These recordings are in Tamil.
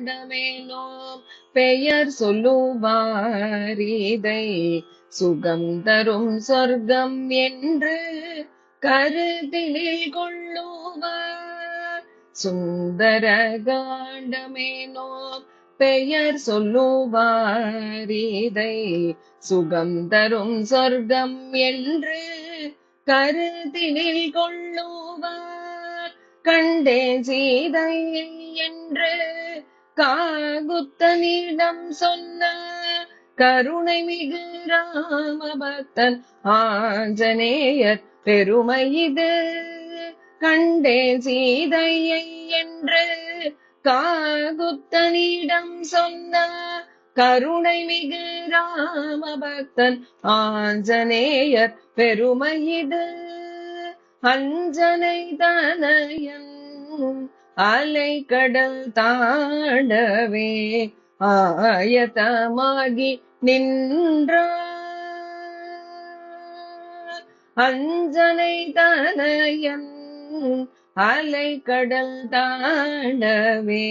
காண்டமேனோம் பெயர் சொல்லுவார் இதை சுகம் தரும் சொர்க்கம் என்று கருத்தினில் கொள்ளுவார். சுந்தர காண்டமேனோம் பெயர் சொல்லுவார் இதை சுகம் தரும் சொர்க்கம் என்று கருத்தினில் கொள்ளுவார். கண்டேன் சீதையை என்று காகுத்தனிடம் சொன்ன கருணை மிகு ராமபக்தன் ஆஞ்சநேயர் பெருமை இது. கண்டேன் சீதையை என்று காகுத்தனிடம் சொன்ன கருணை மிகு ராமபக்தன் ஆஞ்சநேயர் பெருமை இது. அஞ்சனை தனயன் அலை கடல் தாண்டவே ஆயத்தமாகி நின்றார். அஞ்சனை தனயன் அலை கடல் தாண்டவே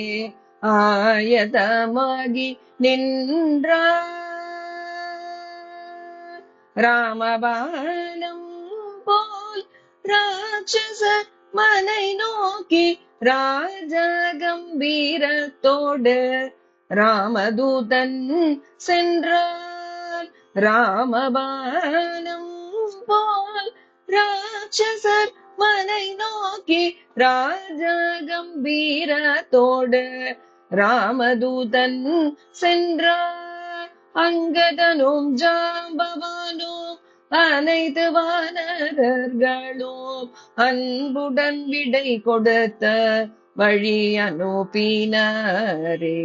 ஆயத்தமாகி நின்றார். ராமபானம் போல் ராட்சச மனை நோக்கி ராஜ கம்பீரத்தோடு ராமதூதன் சென்றார். ராமபானம் போல் ராட்சசர் மனை நோக்கி ராஜ கம்பீரத்தோடு ராமதூதன் சென்றார். அங்கதனும் ஜாம்பவானும் அனைத்து வானரர்களும் அன்புடன் விடை கொடுத்த வழி அனுப்பினாரே.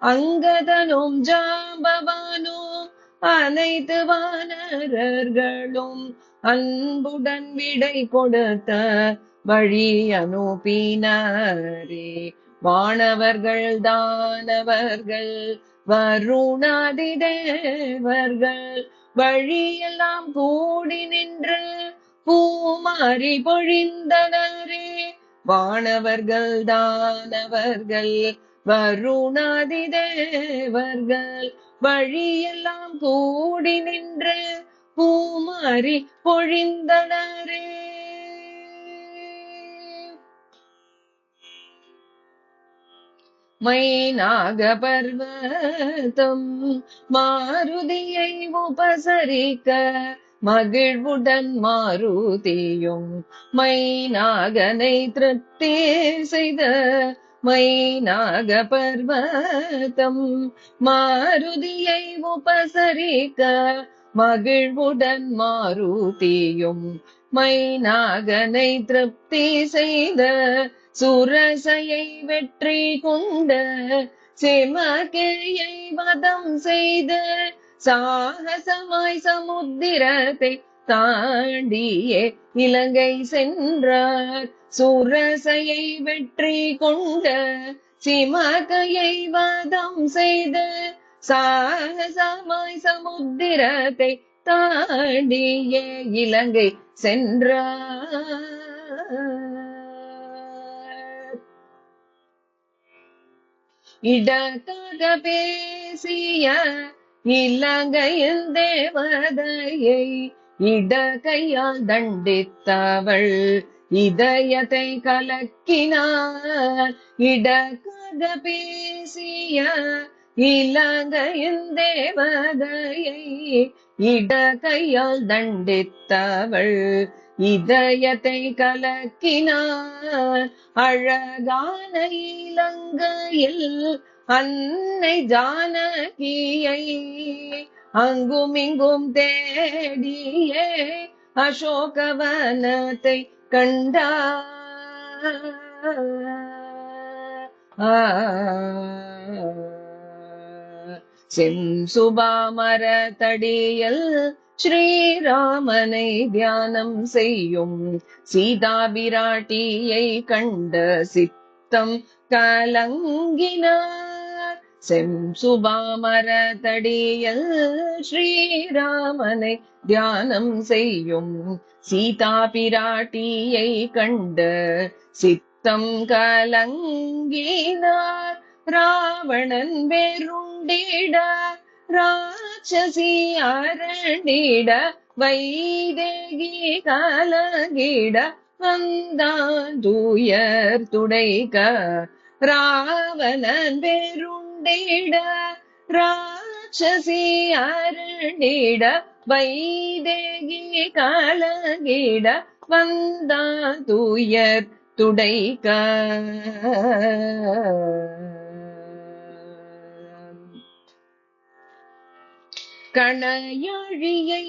அங்கதனும் ஜாம்பவானும் அனைத்து வானரர்களும் அன்புடன் விடை கொடுத்த வழி அனுப்பினாரே. வானவர்கள் தானவர்கள் வருணாதி தேவர்கள் வழியெல்லாம் கூடி நின்று பூமாரி பொழிந்தனரே. வானவர்கள் தானவர்கள் வருணாதி தேவர்கள் வழியெல்லாம் கூடி நின்று பூமாரி பொழிந்தனரே. மைனாக பர்வதம் மாருதியை உபசரிக்க மகிழ்வுடன் மாருதியும் மைனாகனை திருப்தி செய்த. மைனாக பர்வதம் மாருதியை உபசரிக்க மகிழ்வுடன் மாருதியும் மைனாகனை திருப்தி செய்த. சுரசையை வெற்றி கொண்ட சிமகையை வதம் செய்து சாகசமாய் சமுத்திரத்தை தாண்டியே இலங்கை சென்றார். சுரசையை வெற்றி கொண்ட சிமகையை வதம் செய்து சாகசமாய் சமுத்திரத்தை தாண்டியே இலங்கை சென்றார். இடக்காக பேசிய இலங்கையின் தேவதையை இடக்கையால் தண்டித்தவள் இதயத்தை கலக்கினார். இடக்காக பேசிய இலங்கையின் தேவதையை இடக்கையால் தண்டித்தவள் இதயத்தை கலக்கினார். அழகான இலங்கையில் அன்னை ஜானகியை அங்குமிங்கும் தேடியே அசோகவனத்தை கண்டார். செம்சுபாமர தடியல் ஸ்ரீராமனை தியானம் செய்யும் சீதா பிராட்டியை கண்ட சித்தம் கலங்கினார். செம்சுபாமர தடியல் ஸ்ரீராமனை தியானம் செய்யும் சீதா பிராட்டியை கண்ட சித்தம் கலங்கினார். ராவணன் வெருண்டிட ராட்சசி அரண்டிட வைதேகி கலங்கிட வந்தான் தூயர் துடைக்க. ராவணன் வெருண்டிட ராட்சசி அரண்டிட வைதேகி கலங்கிட வந்தான் தூயர் துடைக்க. கணையாழியை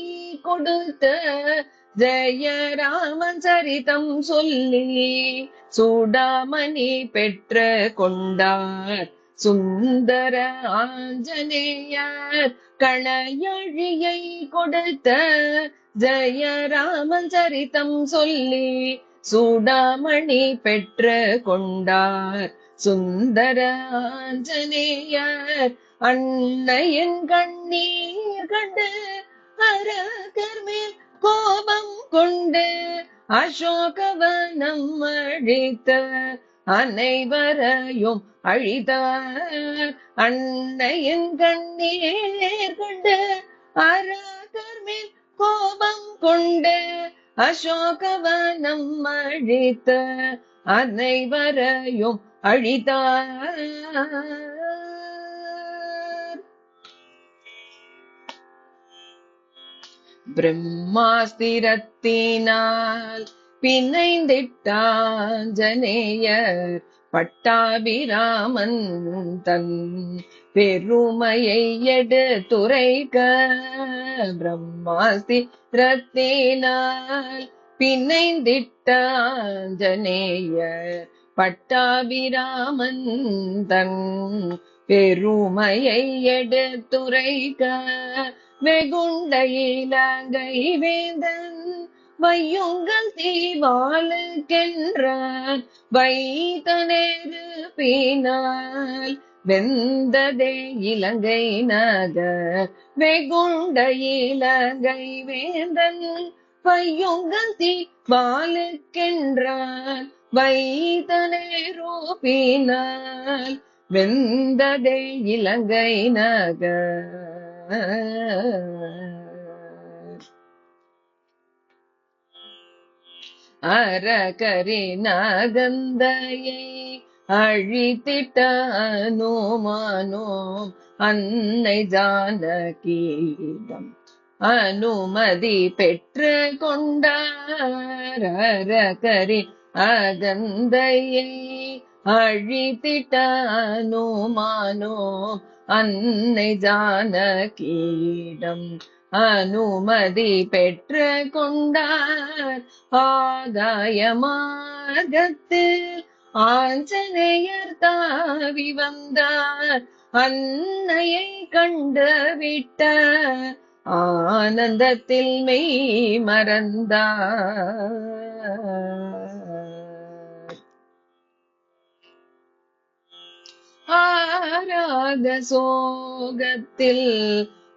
கொடுத்த ஜெயராமன் சரிதம் சொல்லி சூடாமணி பெற்ற கொண்டார் சுந்தர ஆஞ்சநேயர். கணையாழியை கொடுத்த ஜெயராமன் சரிதம் சொல்லி சூடாமணி பெற்ற கொண்டார் சுந்தர ஆஞ்சநேயர். அன்னையின் கண்ணீர் கண்டு அரக்கர் மேல் கோபம் கொண்டு அசோகவனம் அழித்த அனைவரையும் அழித்தார். அன்னையின் கண்ணீர் கண்டு அரக்கர் மேல் கோபம் கொண்டு அசோகவனம் அழித்த அனைவரையும் அழித்தார். பிரம்மாஸ்திரத்தினால் பிணைந்திட்டாஞ்சநேயர் பட்டாபிராமன் தன் பெருமையை எடுத்துரைக்க. பிரம்மாஸ்திரத்தினால் பிணைந்திட்டாஞ்சநேயர் பட்டாபிராமன் தன் பெருமையை எடுத்துரைக்க. வெகுண்ட இலங்கை வேந்தன் வையுங்கள் தீவாளுக்கென்றான் வைத்த நெருப்பினால் வெந்ததே இலங்கை நகர். வெகுண்ட இலங்கை வேந்தன் வையுங்கள் தீவாளுக்கென்றான் வைத்த நெருப்பினால் வெந்ததே இலங்கை நகர். அரக்கரின் அகந்தையை அழித்திட்ட அனுமானோம் அன்னை ஜானகியிடம் அனுமதி பெற்று கொண்டார். அரக்கரின் அகந்தையை அழித்திட்ட அனுமானோம் அன்னை ஜானகியிடம் அனுமதி பெற்று கொண்டார். ஆகாய மார்க்கத்தில் ஆஞ்சநேயர் தாவி வந்தார். அன்னையை கண்டு விட்ட ஆனந்தத்தில் மெய் மறந்தார். ஆராத சோகத்தில்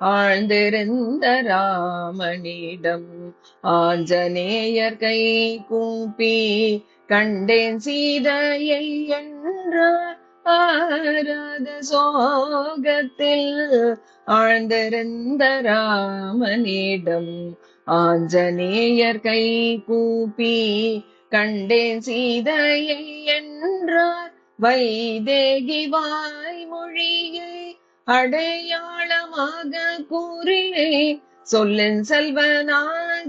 ஆழ்ந்திருந்த ராமனிடம் ஆஞ்சநேயர் கை கூப்பி கண்டேன் சீதையை என்றார். ஆராத சோகத்தில் ஆழ்ந்திருந்த ராமனிடம் ஆஞ்சநேயர் கை கூப்பி கண்டேன் சீதையை என்றார். வைதேகி வாய்மொழியை அடையாளமாக கூறியே சொல்லின் செல்வனாஞ்சநேயர்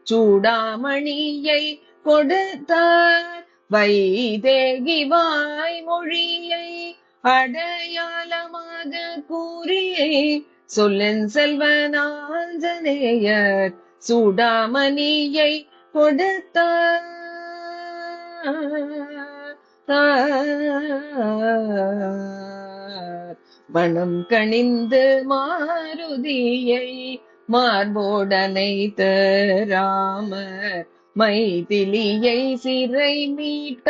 சூடாமணியை கொடுத்தார். வைதேகி வாய்மொழியை அடையாளமாக கூறியே சொல்லின் செல்வனாஞ்சநேயர் சூடாமணியை கொடுத்தார். மனம் கணிந்து மாருதியை மார்போடனைத்த ராமர் மைதிலியை சிறை மீட்ட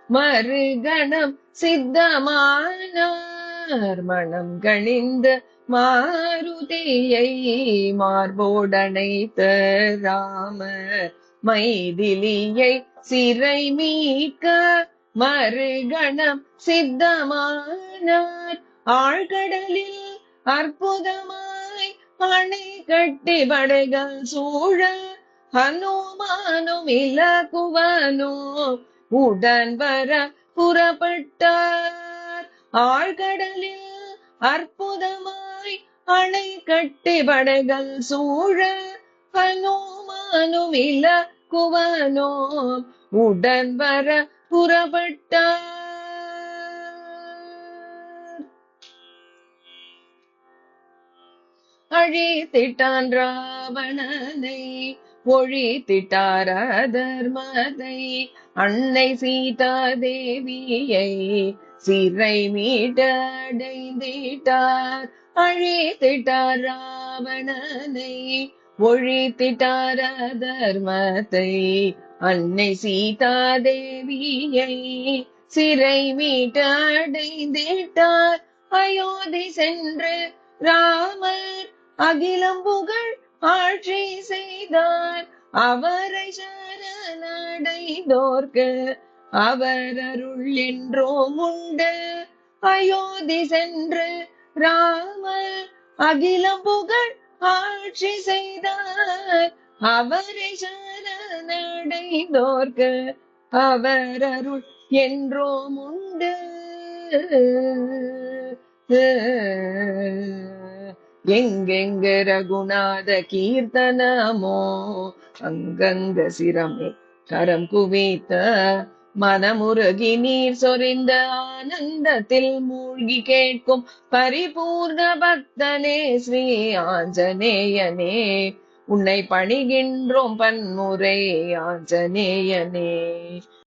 மறுகணம் சித்தமானார். மனம் கணிந்து மாருதியை மார்போடனைத்த ராமர் மைதிலியை சிறை மீட்க மறுகணம் சித்தமானார் ஆழ்கடலில் அற்புதமாய் அணை கட்டி படைகள் சூழ ஹனுமானும் இலகுவனோ உடன் வர புறப்பட்டார். ஆழ்கடலில் அற்புதமாய் அணை கட்டி படைகள் சூழ ஹனுமானும் இலகுவனோ உடன் வர புறப்பட்டார். அழித்திட்டான் ராவணனை ஒழித்திட்டார் அதர்மதை அன்னை சீதா தேவியை சிறை மீட்டடைந்திட்டார். அழித்திட்டார் ராவணனை ஒழித்திட்டார் அதர்மத்தை அன்னை சீதா தேவியை சிறை மீட்டடைந்திட்டார். அயோத்தி சென்று ராமர் அகிலம் புகழ் ஆட்சி செய்தார். அவரை சரணடைந்தோர்க்கு அவர் அருள் என்றோம் உண்டு. அயோத்தி சென்று ராமர் அகிலம் புகழ் ஆட்சி செய்தார். அவரை சரணடைந்தோர்க்கு அவர் அருள் என்றோம் உண்டு. எங்கெங்கு ரகுநாத கீர்த்தனமோ அங்கங்க சிரமே கரம் குவித்த மனமுருகி நீர் சொரிந்த ஆனந்தத்தில் மூழ்கி கேட்கும் பரிபூர்ண பக்தனே ஸ்ரீ ஆஞ்சநேயனே உன்னை பணிகின்றோம் பன்முறை ஆஞ்சநேயனே.